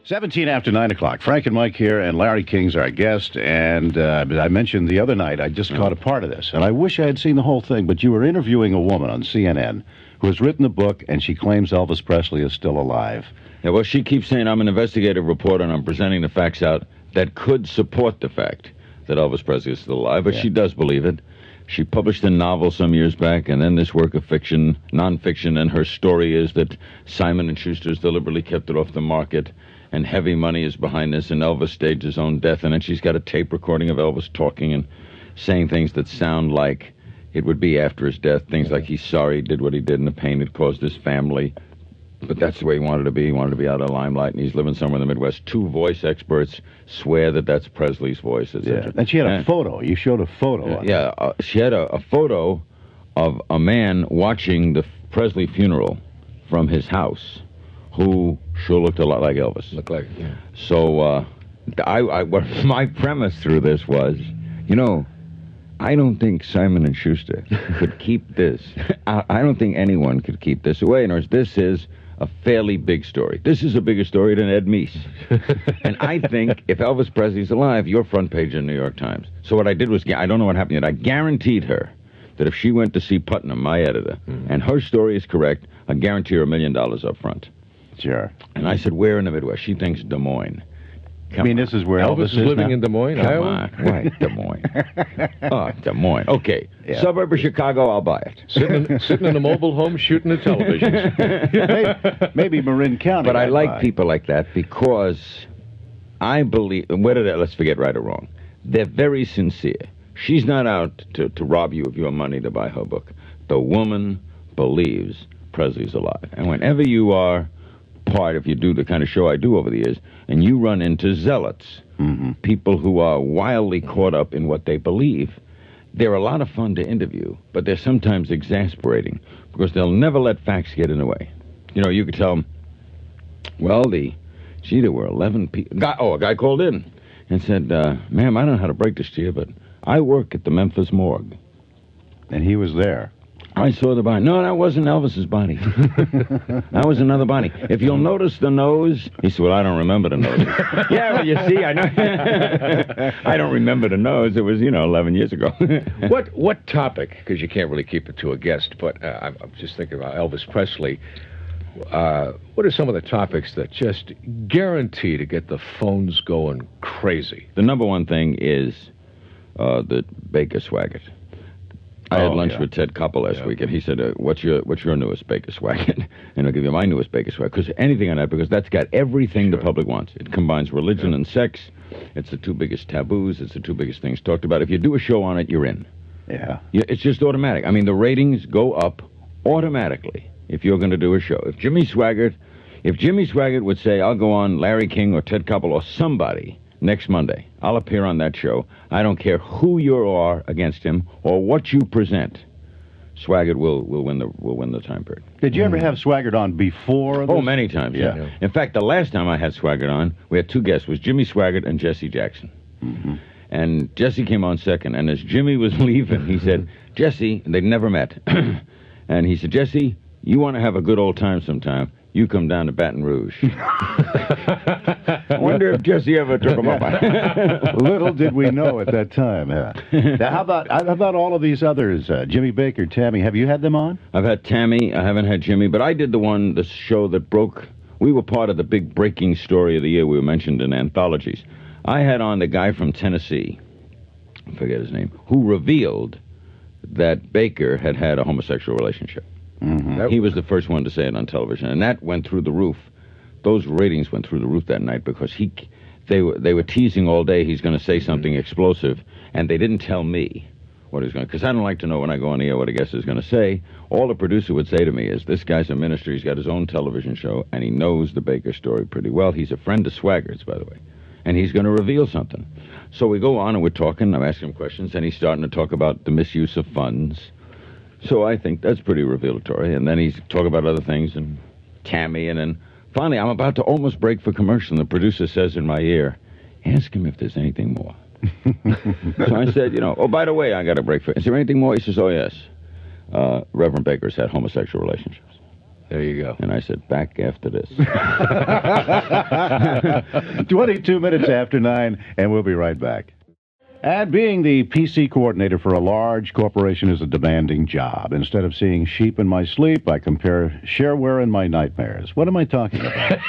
17 after 9 o'clock. Frank and Mike here, and Larry King's our guest. And I mentioned the other night, I just caught a part of this. And I wish I had seen the whole thing, but you were interviewing a woman on CNN who has written a book, and she claims Elvis Presley is still alive. Yeah, well, she keeps saying I'm an investigative reporter, and I'm presenting the facts out that could support the fact that Elvis Presley is still alive, but she does believe it. She published a novel some years back, and then this work of fiction, nonfiction, and her story is that Simon & Schuster's deliberately kept it off the market, and heavy money is behind this, and Elvis staged his own death, and then she's got a tape recording of Elvis talking and saying things that sound like it would be after his death, things like he's sorry he did what he did and the pain it caused his family, but that's the way he wanted to be. He wanted to be out of the limelight, and he's living somewhere in the Midwest. Two voice experts swear that that's Presley's voice. Yeah. And she had a photo. You showed a photo. She had a photo of a man watching the Presley funeral from his house, who sure looked a lot like Elvis. Looked like, yeah. So, what my premise through this was, I don't think Simon & Schuster could keep this. I don't think anyone could keep this away. In other words, this is a fairly big story. This is a bigger story than Ed Meese. And I think if Elvis Presley's alive, you're front page of the New York Times. So what I did was, I don't know what happened yet, I guaranteed her that if she went to see Putnam, my editor, and her story is correct, I guarantee her $1 million up front. Sure. And I said, where in the Midwest? She thinks Des Moines. This is where Elvis is living now? in Des Moines, Come Iowa? on. Right, Des Moines. Oh, Des Moines. Okay. Yeah. Suburb of Chicago, I'll buy it. Sitting in a mobile home shooting at televisions. maybe Marin County. But I like people like that because I believe, let's forget right or wrong. They're very sincere. She's not out to rob you of your money to buy her book. The woman believes Presley's alive. And whenever you are if you do the kind of show I do over the years, and you run into zealots, people who are wildly caught up in what they believe, they're a lot of fun to interview, but they're sometimes exasperating because they'll never let facts get in the way. You could tell them, well, there were 11 people. A guy called in and said, ma'am, I don't know how to break this to you, but I work at the Memphis morgue. And he was there. I saw the body. No, that wasn't Elvis's body. That was another body. If you'll notice the nose, he said, well, I don't remember the nose. Yeah, well, you see, I know. I don't remember the nose. It was, 11 years ago. What topic, because you can't really keep it to a guest, but I'm just thinking about Elvis Presley. What are some of the topics that just guarantee to get the phones going crazy? The number one thing is the Baker Swaggart. I had lunch with Ted Koppel last week, and he said, what's your newest Baker Swaggart? And I'll give you my newest Baker Swaggart. Because anything on that, because that's got everything the public wants. It combines religion and sex. It's the two biggest taboos. It's the two biggest things talked about. If you do a show on it, you're in. Yeah. It's just automatic. I mean, the ratings go up automatically if you're going to do a show. If Jimmy Swaggart would say, I'll go on Larry King or Ted Koppel or somebody next Monday, I'll appear on that show. I don't care who you are against him or what you present. Swaggart will win the time period. Did you ever have Swaggart on before this? Oh, many times, yeah. In fact, the last time I had Swaggart on, we had two guests. It was Jimmy Swaggart and Jesse Jackson. And Jesse came on second, and as Jimmy was leaving, he said, Jesse, they'd never met, and he said, Jesse, you want to have a good old time sometime, you come down to Baton Rouge. I wonder if Jesse ever took him up. Little did we know at that time. Now, how about all of these others? Jimmy Baker, Tammy, have you had them on? I've had Tammy. I haven't had Jimmy, but I did the show that broke. We were part of the big breaking story of the year. We were mentioned in anthologies. I had on the guy from Tennessee, I forget his name, who revealed that Baker had a homosexual relationship. He was the first one to say it on television, and that went through the roof. Those ratings went through the roof that night because they were teasing all day he's going to say something explosive, and they didn't tell me what he's going to, because I don't like to know when I go on the air what a guest is going to say. All the producer would say to me is, this guy's a minister, he's got his own television show, and he knows the Baker story pretty well. He's a friend of Swaggart's, by the way, and he's going to reveal something. So we go on and we're talking, I'm asking him questions, and he's starting to talk about the misuse of funds. So I think that's pretty revelatory. And then he's talking about other things and Tammy. And then finally, I'm about to almost break for commercial. And the producer says in my ear, ask him if there's anything more. So I said, oh, by the way, I got a break for. Is there anything more? He says, oh, yes. Reverend Baker's had homosexual relationships. There you go. And I said, back after this. 22 minutes after 9, and we'll be right back. And being the PC coordinator for a large corporation is a demanding job. Instead of seeing sheep in my sleep, I compare shareware in my nightmares. What am I talking about?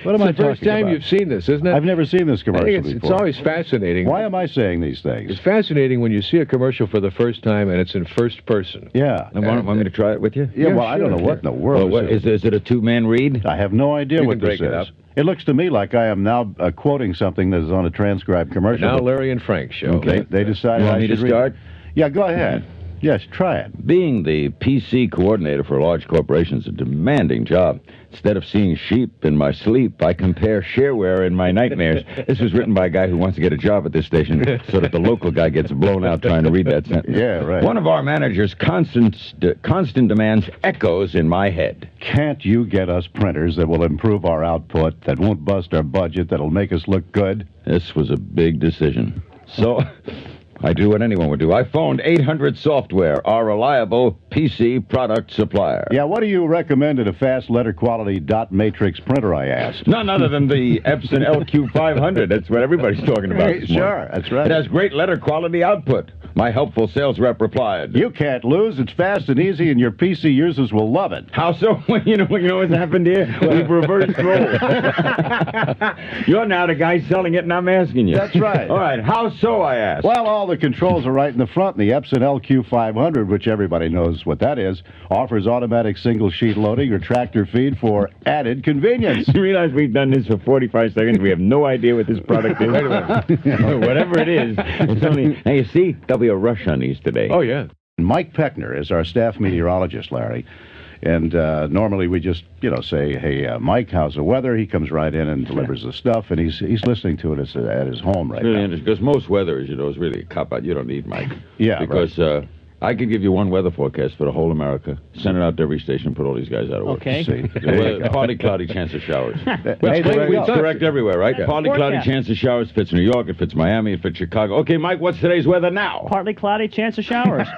What am I talking about? It's the first time you've seen this, isn't it? I've never seen this commercial it's before. always fascinating. Why am I saying these things? It's fascinating when you see a commercial for the first time and it's in first person. Yeah. And want me to try it with you? Yeah, well, sure. I don't know what in the world Well, this is it a two-man read? I have no idea You what can this break it is. up. It looks to me like I am now quoting something that is on a transcribed commercial. Now but Larry and Frank show. Okay. They decided You want I me to should read start? it. Yeah, go ahead. Yes, try it. Being the PC coordinator for a large corporation is a demanding job. Instead of seeing sheep in my sleep, I compare shareware in my nightmares. This was written by a guy who wants to get a job at this station so that the local guy gets blown out trying to read that sentence. Yeah, right. One of our manager's constant demands echoes in my head. Can't you get us printers that will improve our output, that won't bust our budget, that'll make us look good? This was a big decision. So I do what anyone would do. I phoned 800 Software, our reliable PC product supplier. Yeah, what do you recommend in a fast letter quality dot matrix printer, I asked? None other than the Epson LQ500. That's what everybody's talking about this morning. Sure, that's right. It has great letter quality output. My helpful sales rep replied. You can't lose. It's fast and easy, and your PC users will love it. How so? you know what's happened here? We've reversed roles. You're now the guy selling it, and I'm asking you. That's right. All right, how so, I asked. Well, all the controls are right in the front. The Epson LQ500, which everybody knows what that is, offers automatic single-sheet loading or tractor feed for added convenience. You realize we've done this for 45 seconds? We have no idea what this product is. Whatever it is, it's only... Now, you see, there'll be a rush on these today. Oh, yeah. Mike Peckner is our staff meteorologist, Larry. And normally we just, say, hey, Mike, how's the weather? He comes right in and delivers the stuff, and he's listening to it at his home right Really now. interesting, because most weather, as you know, is really a cop-out. You don't need Mike. Yeah, because I could give you one weather forecast for the whole America, send it out to every station, put all these guys out of work. Okay. See, The there you weather, go. partly cloudy, chance of showers. Hey, Well, there you it's go. correct everywhere, right? Yeah. Partly cloudy, Forecast. chance of showers fits New York, it fits Miami, it fits Chicago. Okay, Mike, what's today's weather now? Partly cloudy, chance of showers.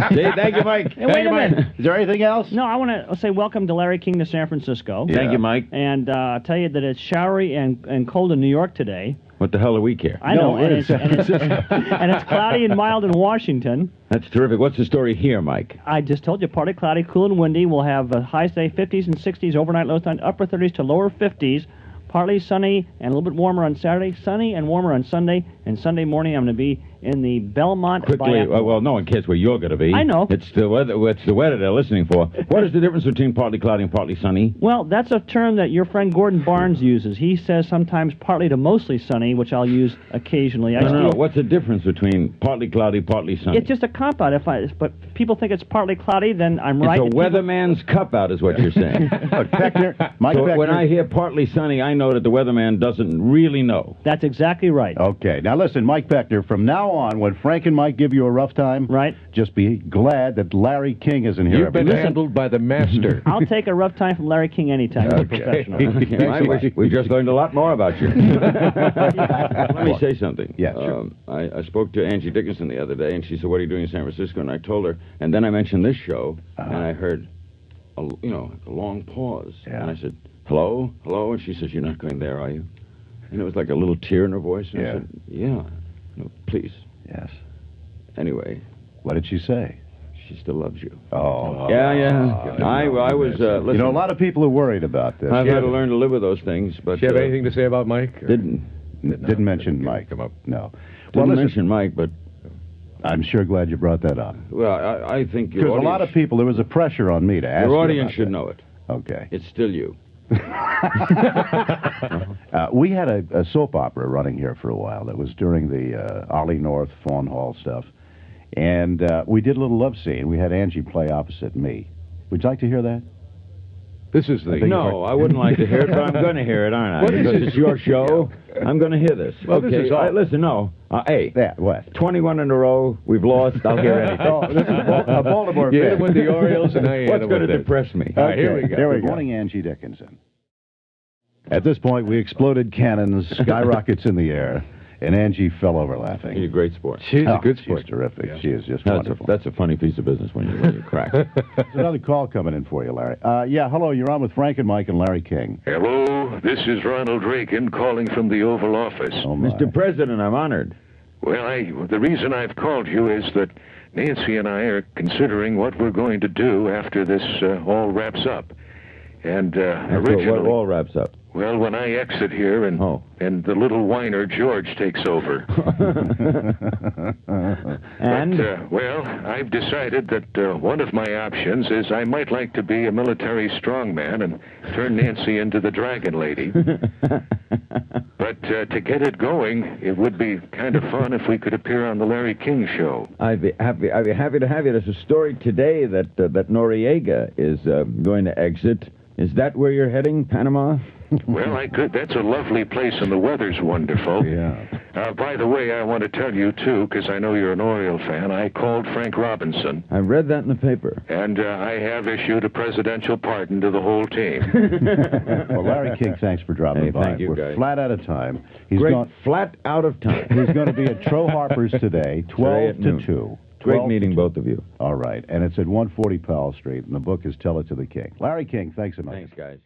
See, thank you, Mike. Hey, wait a minute. Is there anything else? No, I want to say welcome to Larry King to San Francisco. Yeah. Thank you, Mike. And tell you that it's showery and cold in New York today. What the hell do we care? I No, know, and it's- it's cloudy and mild in Washington. That's terrific. What's the story here, Mike? I just told you, partly cloudy, cool and windy. We'll have highs today 50s and 60s, overnight lows down upper 30s to lower 50s. Partly sunny and a little bit warmer on Saturday, sunny and warmer on Sunday, and Sunday morning I'm going to be in the Belmont Quickly, Biathlon. well, no one cares where you're going to be. I know. It's the weather. It's the weather they're listening for. What is the difference between partly cloudy and partly sunny? Well, that's a term that your friend Gordon Barnes uses. He says sometimes partly to mostly sunny, which I'll use occasionally. No. What's the difference between partly cloudy, partly sunny? It's just a cop out. But people think it's partly cloudy, then I'm right. It's a weatherman's cup-out is what you're saying. Look, Peckner, Mike So Peckner. when I hear partly sunny, I know that the weatherman doesn't really know. That's exactly right. Okay, now listen, Mike Peckner, from now on, when Frank and Mike give you a rough time, Right. just be glad that Larry King isn't here. You've been handled by the master. I'll take a rough time from Larry King anytime. He's a professional. We just learned a lot more about you. Let me say something. Yeah, sure. I spoke to Angie Dickinson the other day, and she said, "What are you doing in San Francisco?" And I told her, and then I mentioned this show, and I heard, a long pause. Yeah. And I said, "Hello, hello," and she says, "You're not going there, are you?" And it was like a little tear in her voice. And I Yeah. said, "Yeah, no, please." Yes. Anyway, What did she say? she still loves you. Oh. Yeah. I was. Listen, You know, a lot of people are worried about this. I've had to learn to live with those things, but Do you have anything to say about Mike? or- Didn't mention Mike. Come up. No. Didn't listen, mention Mike, but I'm sure glad you brought that up. well, I think your Because a audience, lot of people, there was a pressure on me to ask your you audience about should that. know it. Okay. It's still you. We had a soap opera running here for a while that was during the Ollie North, Fawn Hall stuff. And we did a little love scene. We had Angie play opposite me. Would you like to hear that? This is the... No, I wouldn't like to hear it, but I'm going to hear it, aren't I? What is Because it? it's your show. I'm going to hear this. Well, okay. this is all- Listen, no. Hey, Yeah, what? 21 in a row. We've lost. I'll hear anything. Oh, this is a Baltimore You fan. hit him with the Orioles, and now you hit What's him going with to this. depress me? All right, here we go. Here we go. Good morning, Angie Dickinson. At this point, we exploded cannons, skyrockets in the air, And Angie fell over He's a laughing. great sport. She's a good sport. She's terrific. Yeah. She is just That's wonderful. that's a funny piece of business when you crack. There's another call coming in for you, Larry. Yeah, hello. You're on with Frank and Mike and Larry King. Hello, this is Ronald Reagan calling from the Oval Office. Oh, my. Mr. President, I'm honored. Well, the reason I've called you is that Nancy and I are considering what we're going to do after this all wraps up. And originally, What all wraps up. well, when I exit here and Oh. and the little whiner George takes over. And But, well, I've decided that one of my options is I might like to be a military strongman and turn Nancy into the Dragon Lady. But to get it going, it would be kind of fun if we could appear on the Larry King Show. I'd be happy to have you. There's a story today that Noriega is going to exit. Is that where you're heading, Panama? Well, I could. That's a lovely place, and the weather's wonderful. Yeah. By the way, I want to tell you, too, because I know you're an Oriole fan, I called Frank Robinson, I read that in the paper. and I have issued a presidential pardon to the whole team. Well, Larry King, thanks for dropping Hey, by. thank you, We're guys. flat out of time. He's Great, gone. flat out of time. He's going to be at Tro Harper's today, 12 at to noon. 2. Great 12 to meeting, 2. both of you. All right, and it's at 140 Powell Street, and the book is Tell It to the King. Larry King, thanks a much. Thanks, guys.